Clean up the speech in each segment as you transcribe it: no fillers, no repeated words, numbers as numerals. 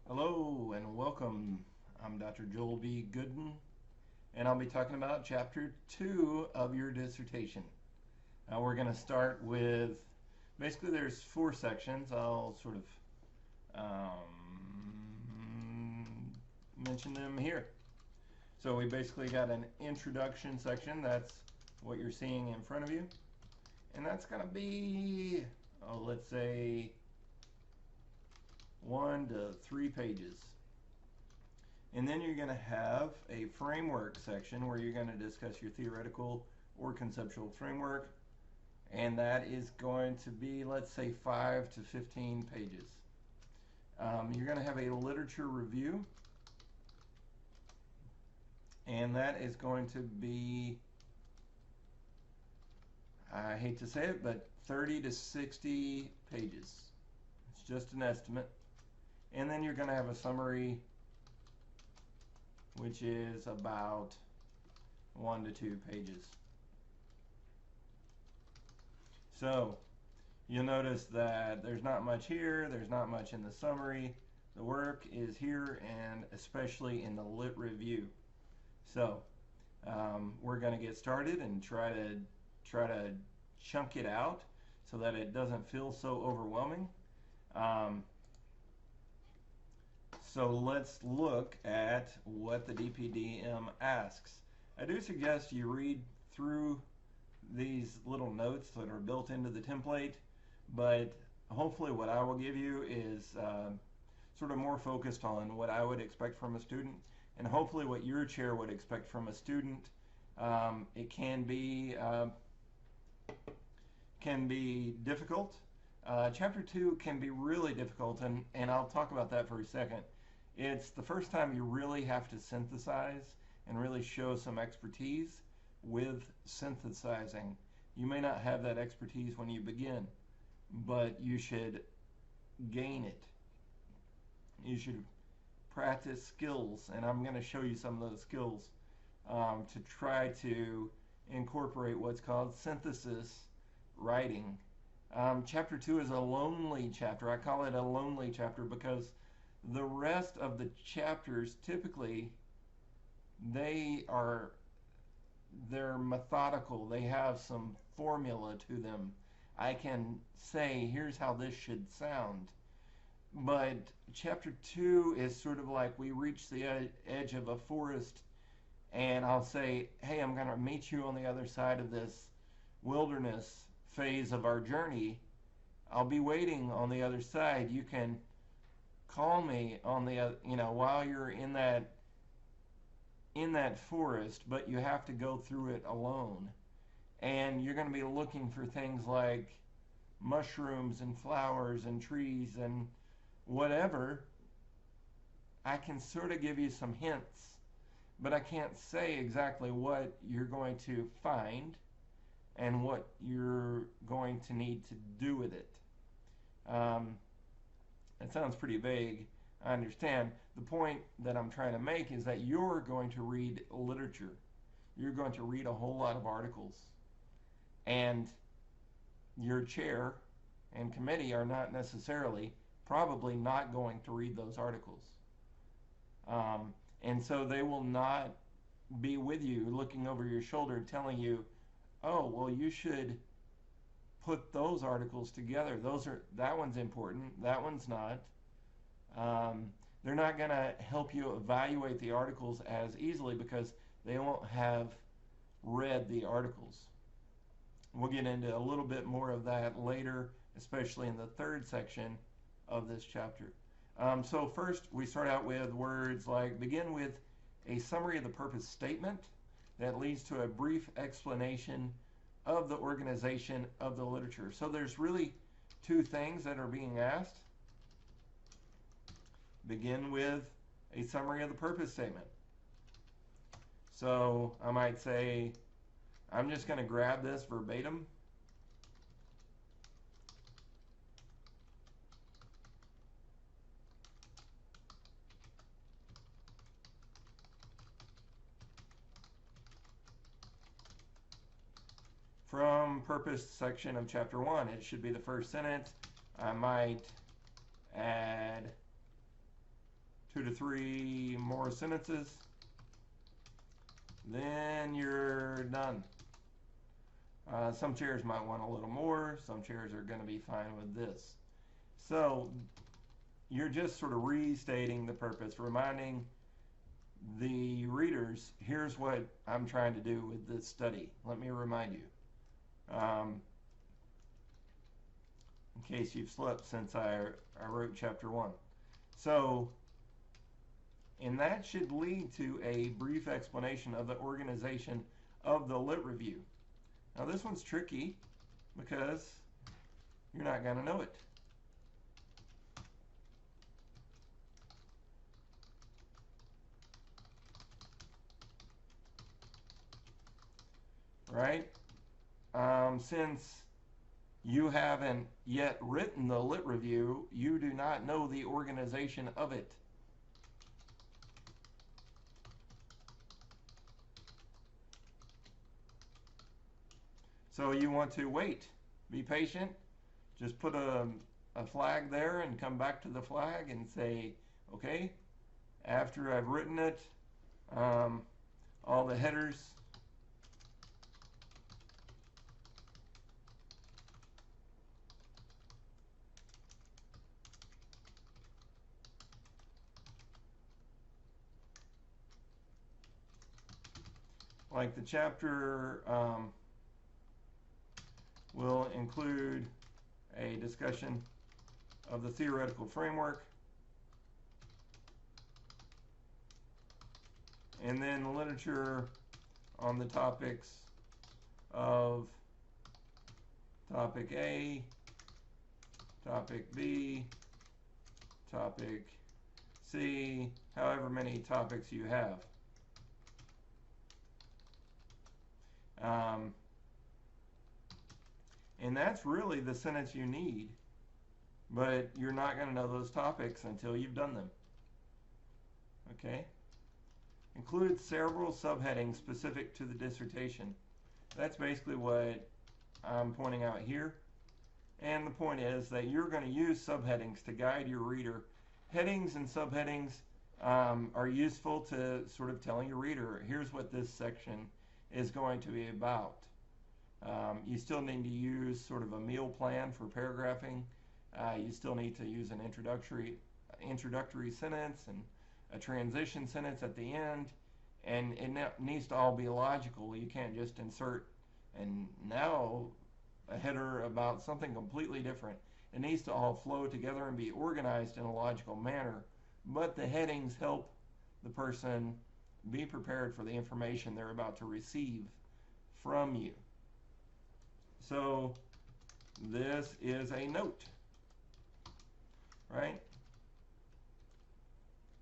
Hello and welcome. I'm Dr. Joel B. Goodin, and I'll be talking about Chapter 2 of your dissertation. We're going to start with basically, there's four sections. I'll sort of mention them here. So, we basically got an introduction section. That's what you're seeing in front of you. And that's going to be, let's say, 1 to 3 pages. And then you're going to have a framework section where you're going to discuss your theoretical or conceptual framework. And that is going to be, let's say, 5 to 15 pages. You're going to have a literature review. And that is going to be, I hate to say it, but 30 to 60 pages. It's just an estimate. And then you're going to have a summary, which is about 1 to 2 pages. So you'll notice that there's not much here, there's not much in the summary. The work is here, and especially in the lit review. So we're going to get started and try to chunk it out so that it doesn't feel so overwhelming. So let's look at what the DPDM asks. I do suggest you read through these little notes that are built into the template, but hopefully what I will give you is sort of more focused on what I would expect from a student, and hopefully what your chair would expect from a student. It can be difficult. Chapter 2 can be really difficult, and I'll talk about that for a second. It's the first time you really have to synthesize and really show some expertise with synthesizing. You may not have that expertise when you begin, but you should gain it. You should practice skills, and I'm going to show you some of those skills to try to incorporate what's called synthesis writing. Chapter 2 is a lonely chapter. I call it a lonely chapter because the rest of the chapters typically they're methodical. They have some formula to them. I can say, here's how this should sound. But chapter 2 is sort of like we reach the edge of a forest, and I'll say, hey, I'm going to meet you on the other side of this wilderness phase of our journey. I'll be waiting on the other side. You can call me on the while you're in that forest, but you have to go through it alone. And you're going to be looking for things like mushrooms and flowers and trees and whatever. I can sort of give you some hints, but I can't say exactly what you're going to find and what you're going to need to do with it. It sounds pretty vague, I understand. The point that I'm trying to make is that you're going to read literature. You're going to read a whole lot of articles. And your chair and committee are not necessarily, probably not going to read those articles. And so they will not be with you looking over your shoulder telling you, oh, well, you should put those articles together. That one's important, that one's not. They're not going to help you evaluate the articles as easily because they won't have read the articles. We'll get into a little bit more of that later, especially in the third section of this chapter. So first we start out with words like begin with a summary of the purpose statement that leads to a brief explanation of the organization of the literature. So there's really two things that are being asked. Begin with a summary of the purpose statement. So I might say, I'm just going to grab this verbatim. From purpose section of chapter 1, it should be the first sentence. I might add, 3 more sentences, then you're done. Some chairs might want a little more. Some chairs are going to be fine with this. So you're just sort of restating the purpose, reminding the readers, here's what I'm trying to do with this study. Let me remind you. In case you've slept since I wrote chapter 1. So, and that should lead to a brief explanation of the organization of the lit review. Now this one's tricky because you're not going to know it. Right? Since you haven't yet written the lit review, you do not know the organization of it. So you want to wait, be patient, just put a flag there and come back to the flag and say, okay, after I've written it, all the headers like the chapter will include a discussion of the theoretical framework, and then literature on the topics of topic A, topic B, topic C, however many topics you have. And that's really the sentence you need, but you're not going to know those topics until you've done them. Okay? Include several subheadings specific to the dissertation. That's basically what I'm pointing out here. And the point is that you're going to use subheadings to guide your reader. Headings and subheadings are useful to sort of telling your reader, here's what this section is going to be about. You still need to use sort of a meal plan for paragraphing. You still need to use an introductory sentence and a transition sentence at the end, and it needs to all be logical. You can't just insert and now a header about something completely different. It needs to all flow together and be organized in a logical manner, but the headings help the person be prepared for the information they're about to receive from you. So this is a note, right?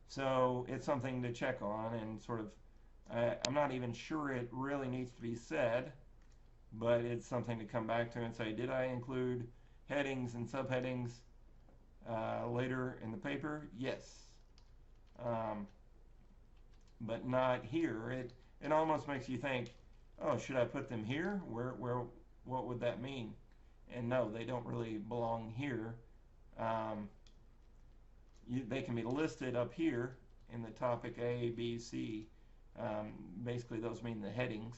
So it's something to check on and sort of, I'm not even sure it really needs to be said, but it's something to come back to and say, did I include headings and subheadings later in the paper? Yes. But not here. It almost makes you think, oh, should I put them here? What would that mean? And no, they don't really belong here. They can be listed up here in the topic A, B, C. Basically, those mean the headings.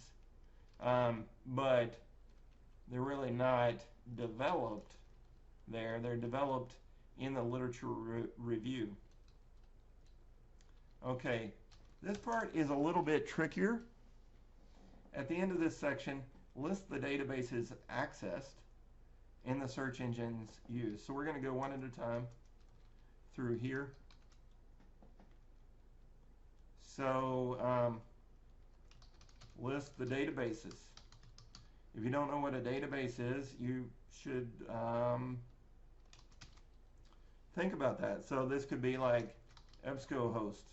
But they're really not developed there. They're developed in the literature review. Okay, this part is a little bit trickier. At the end of this section, list the databases accessed in the search engines used. So we're going to go one at a time through here. So list the databases. If you don't know what a database is, you should think about that. So this could be like EBSCOhost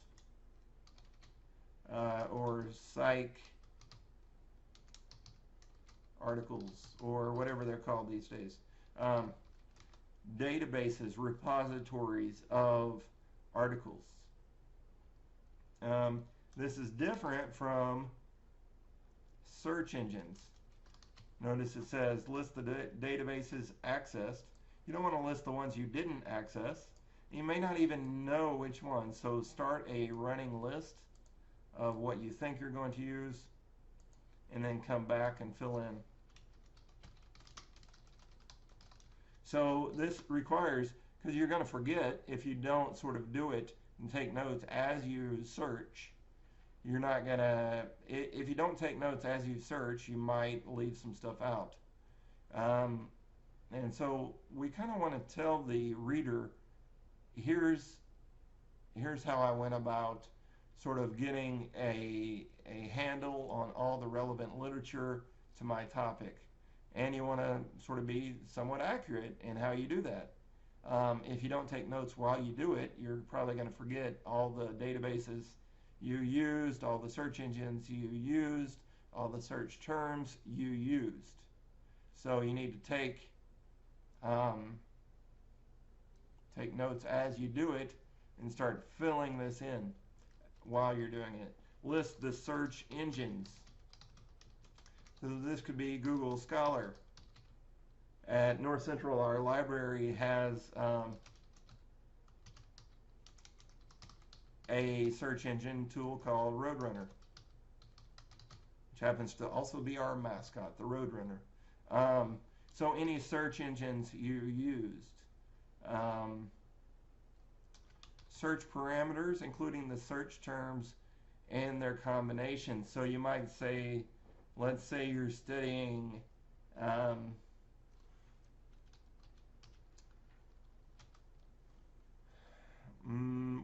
or Psych articles, or whatever they're called these days. Databases, repositories of articles. This is different from search engines. Notice it says list the databases accessed. You don't want to list the ones you didn't access. You may not even know which one, so start a running list of what you think you're going to use, and then come back and fill in. So this requires, because you're going to forget if you don't sort of do it and take notes as you search, you're not going to, if you don't take notes as you search, you might leave some stuff out. And so we kind of want to tell the reader, here's how I went about sort of getting a handle on all the relevant literature to my topic. And you want to sort of be somewhat accurate in how you do that. If you don't take notes while you do it, you're probably going to forget all the databases you used, all the search engines you used, all the search terms you used. So you need to take notes as you do it and start filling this in while you're doing it. List the search engines. So this could be Google Scholar. At North Central, our library has a search engine tool called Roadrunner, which happens to also be our mascot, the Roadrunner. So any search engines you used. Search parameters, including the search terms and their combinations. So you might say, let's say you're studying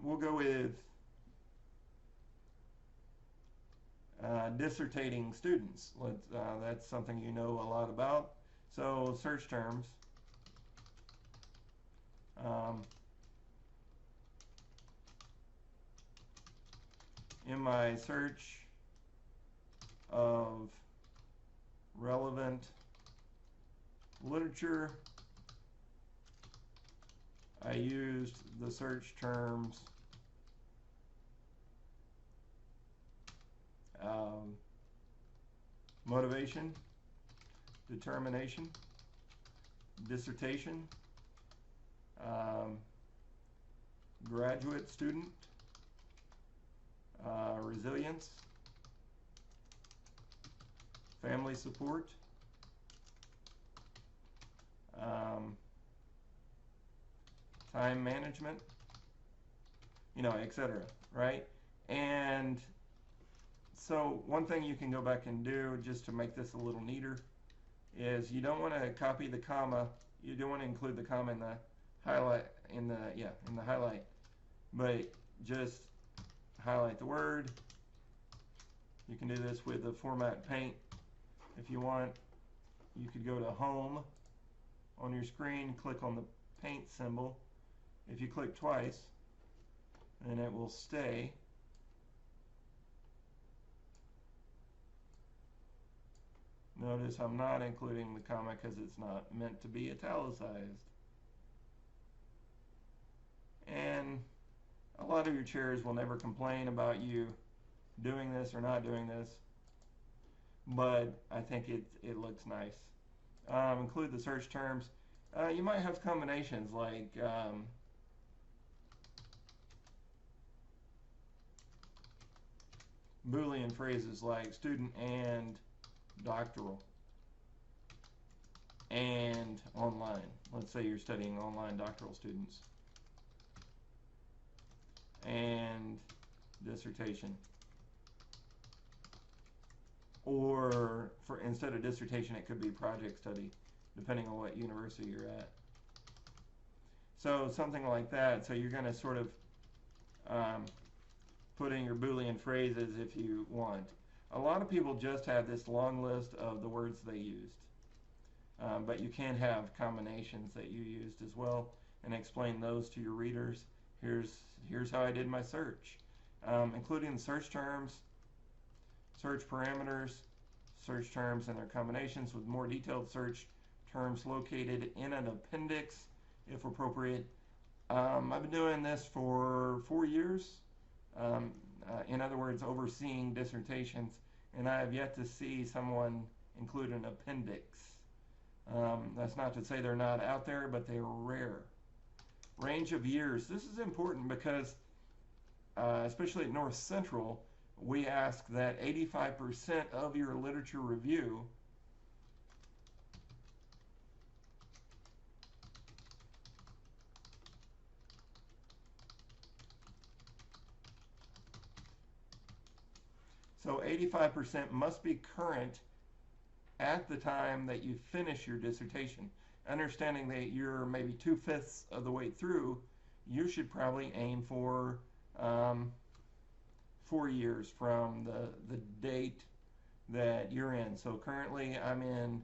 we'll go with dissertating students. That's something you know a lot about. So search terms. In my search of relevant literature, I used the search terms motivation, determination, dissertation, graduate student, resilience, family support, time management, etc. Right? And so one thing you can go back and do just to make this a little neater is you don't want to copy the comma. You don't want to include the comma in the highlight in the highlight, but just highlight the word. You can do this with the format paint if you want. You could go to home on your screen, click on the paint symbol. If you click twice, then it will stay. Notice I'm not including the comma because it's not meant to be italicized. And a lot of your chairs will never complain about you doing this or not doing this, but I think it looks nice. Include the search terms. You might have combinations like Boolean phrases like student and doctoral and online. Let's say you're studying online doctoral students. And dissertation. Or instead of dissertation, it could be project study, depending on what university you're at. So something like that. So you're going to sort of put in your Boolean phrases if you want. A lot of people just have this long list of the words they used. But you can have combinations that you used as well and explain those to your readers. Here's how I did my search, including the search terms, search parameters, search terms and their combinations with more detailed search terms located in an appendix if appropriate. I've been doing this for 4 years. In other words, overseeing dissertations, and I have yet to see someone include an appendix. That's not to say they're not out there, but they're rare. Range of years. This is important because, especially at North Central, we ask that 85% of your literature review so 85% must be current at the time that you finish your dissertation. Understanding that you're maybe 2/5 of the way through, you should probably aim for 4 years from the date that you're in. So currently I'm in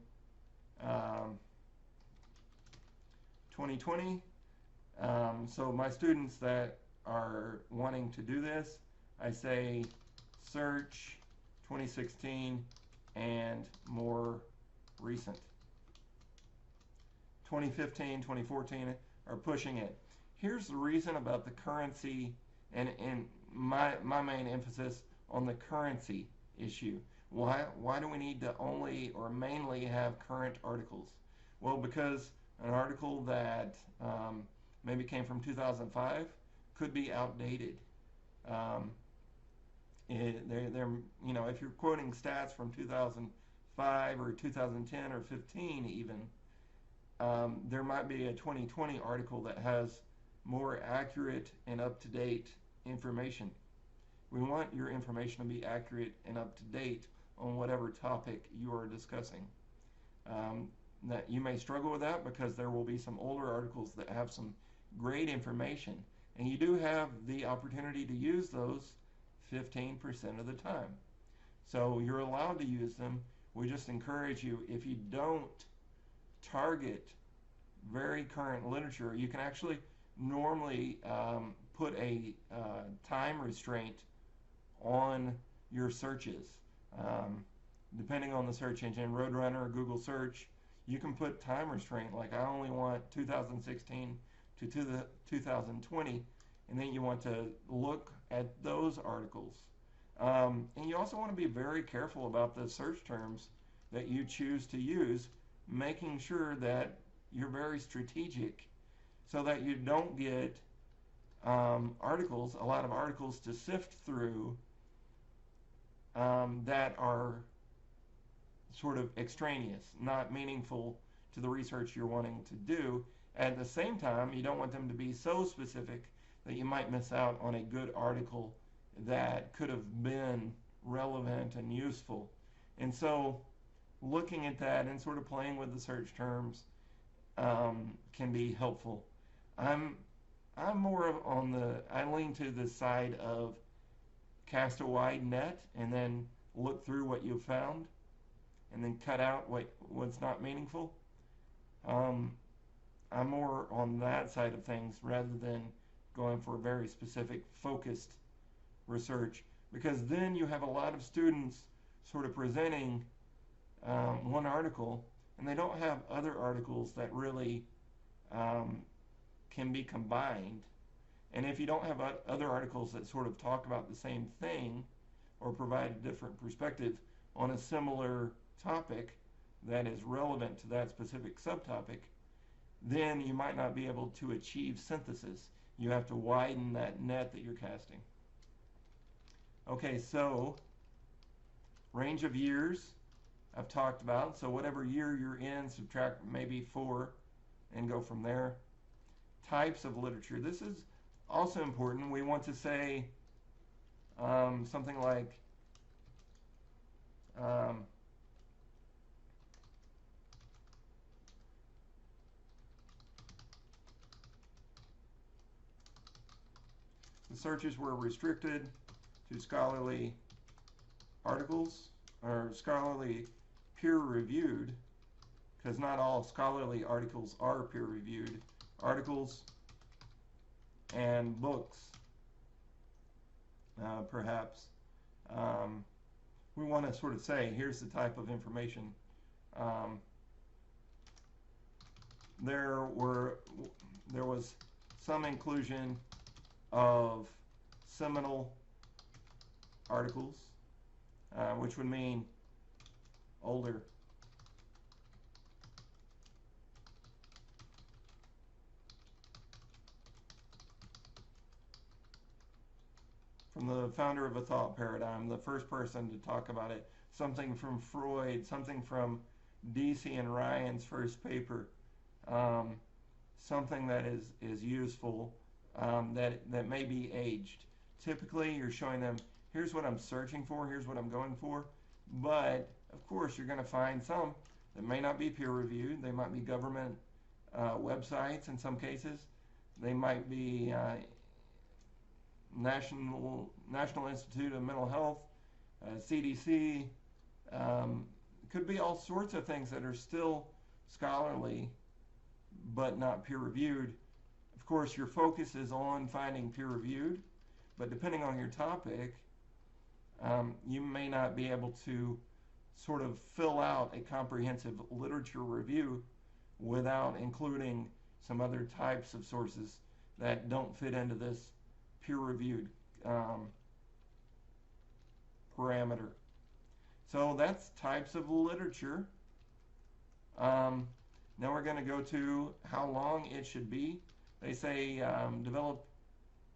2020. So my students that are wanting to do this, I say search 2016 and more recent. 2015, 2014 are pushing it. Here's the reason about the currency and my main emphasis on the currency issue. Why do we need to only or mainly have current articles? Well, because an article that maybe came from 2005 could be outdated. If you're quoting stats from 2005 or 2010 or 15 even, there might be a 2020 article that has more accurate and up-to-date information. We want your information to be accurate and up-to-date on whatever topic you are discussing. That you may struggle with that because there will be some older articles that have some great information, and you do have the opportunity to use those 15% of the time. So you're allowed to use them. We just encourage you, if you don't target very current literature, you can actually normally put a time restraint on your searches. Depending on the search engine, Roadrunner or Google Search, you can put time restraint, like I only want 2016 to 2020, and then you want to look at those articles. And you also want to be very careful about the search terms that you choose to use, making sure that you're very strategic so that you don't get a lot of articles to sift through that are sort of extraneous, not meaningful to the research you're wanting to do. At the same time, you don't want them to be so specific that you might miss out on a good article that could have been relevant and useful. And so looking at that and sort of playing with the search terms can be helpful. I'm more I lean to the side of cast a wide net and then look through what you've found and then cut out what's not meaningful. I'm more on that side of things rather than going for very specific focused research, because then you have a lot of students sort of presenting one article and they don't have other articles that really can be combined. And if you don't have other articles that sort of talk about the same thing or provide a different perspective on a similar topic that is relevant to that specific subtopic, then you might not be able to achieve synthesis. You have to widen that net that you're casting. Okay, so range of years I've talked about. So whatever year you're in, subtract maybe 4 and go from there. Types of literature. This is also important. We want to say something like the searches were restricted to scholarly articles or scholarly peer-reviewed, because not all scholarly articles are peer-reviewed, articles and books, perhaps. We want to sort of say, here's the type of information. There was some inclusion of seminal articles, which would mean older. from the founder of a thought paradigm, the first person to talk about it, something from Freud, something from DC and Ryan's first paper, something that is useful, that may be aged. Typically, you're showing them, here's what I'm searching for, here's what I'm going for, but of course, you're going to find some that may not be peer-reviewed. They might be government websites in some cases. They might be National Institute of Mental Health, CDC. Could be all sorts of things that are still scholarly but not peer-reviewed. Of course, your focus is on finding peer-reviewed, but depending on your topic, you may not be able to sort of fill out a comprehensive literature review without including some other types of sources that don't fit into this peer-reviewed parameter. So that's types of literature. Now we're going to go to how long it should be. They say develop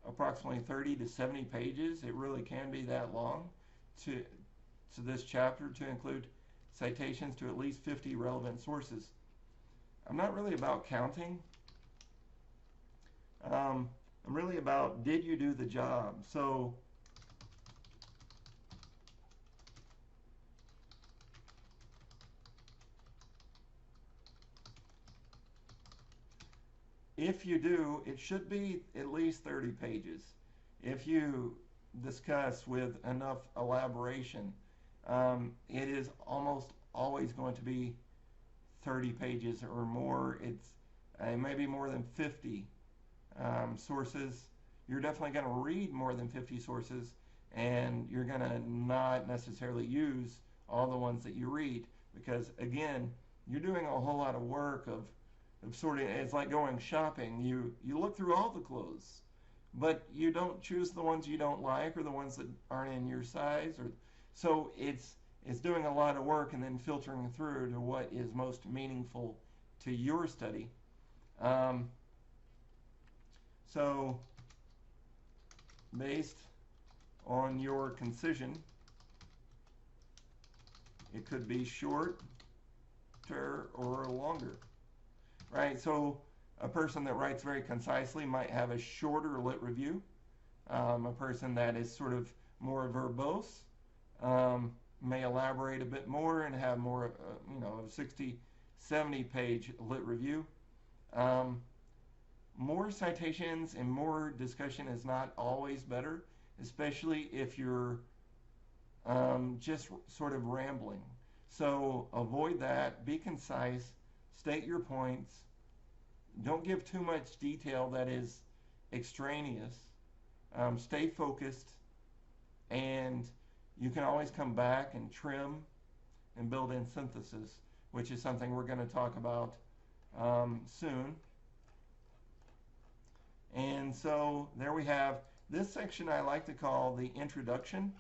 approximately 30 to 70 pages. It really can be that long to this chapter to include citations to at least 50 relevant sources. I'm not really about counting. I'm really about, did you do the job? So if you do, it should be at least 30 pages. If you discuss with enough elaboration, it is almost always going to be 30 pages or more. It's maybe more than 50 sources. You're definitely going to read more than 50 sources, and you're going to not necessarily use all the ones that you read, because again, you're doing a whole lot of work of sorting. It's like going shopping. You look through all the clothes, but you don't choose the ones you don't like or the ones that aren't in your size, or so it's doing a lot of work and then filtering through to what is most meaningful to your study. So based on your concision, it could be shorter or longer, right? So a person that writes very concisely might have a shorter lit review. A person that is sort of more verbose may elaborate a bit more and have more, a 60, 70 page lit review. More citations and more discussion is not always better, especially if you're just sort of rambling. So avoid that, be concise, state your points, don't give too much detail that is extraneous, stay focused, and you can always come back and trim and build in synthesis, which is something we're going to talk about soon. And so there we have this section I like to call the introduction.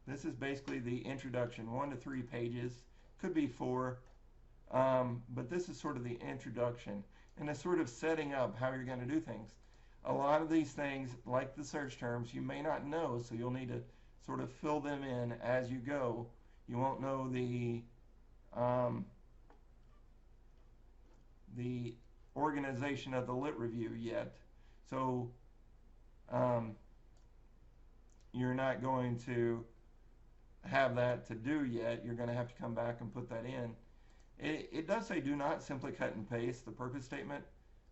This is basically the introduction, 1 to 3 pages, could be 4, but this is sort of the introduction, and it's sort of setting up how you're going to do things. A lot of these things, like the search terms, you may not know, so you'll need to sort of fill them in as you go. You won't know the organization of the lit review yet, so you're not going to have that to do yet. You're going to have to come back and put that in. It does say do not simply cut and paste the purpose statement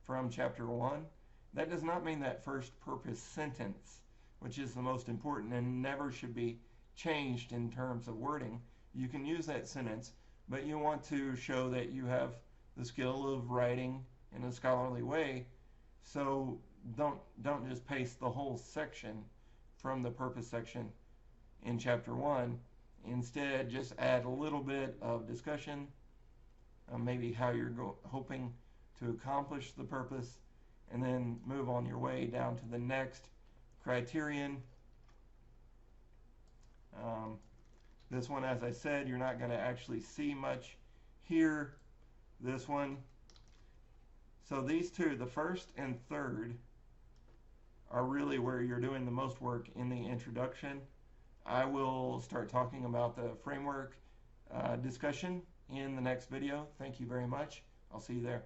from chapter 1. That does not mean that first purpose sentence, which is the most important and never should be changed in terms of wording. You can use that sentence, but you want to show that you have the skill of writing in a scholarly way, so don't just paste the whole section from the purpose section in chapter 1. Instead, just add a little bit of discussion, maybe how you're hoping to accomplish the purpose, and then move on your way down to the next criterion. This one, as I said, you're not going to actually see much here. This one. So these two, the first and third, are really where you're doing the most work in the introduction. I will start talking about the framework discussion in the next video. Thank you very much. I'll see you there.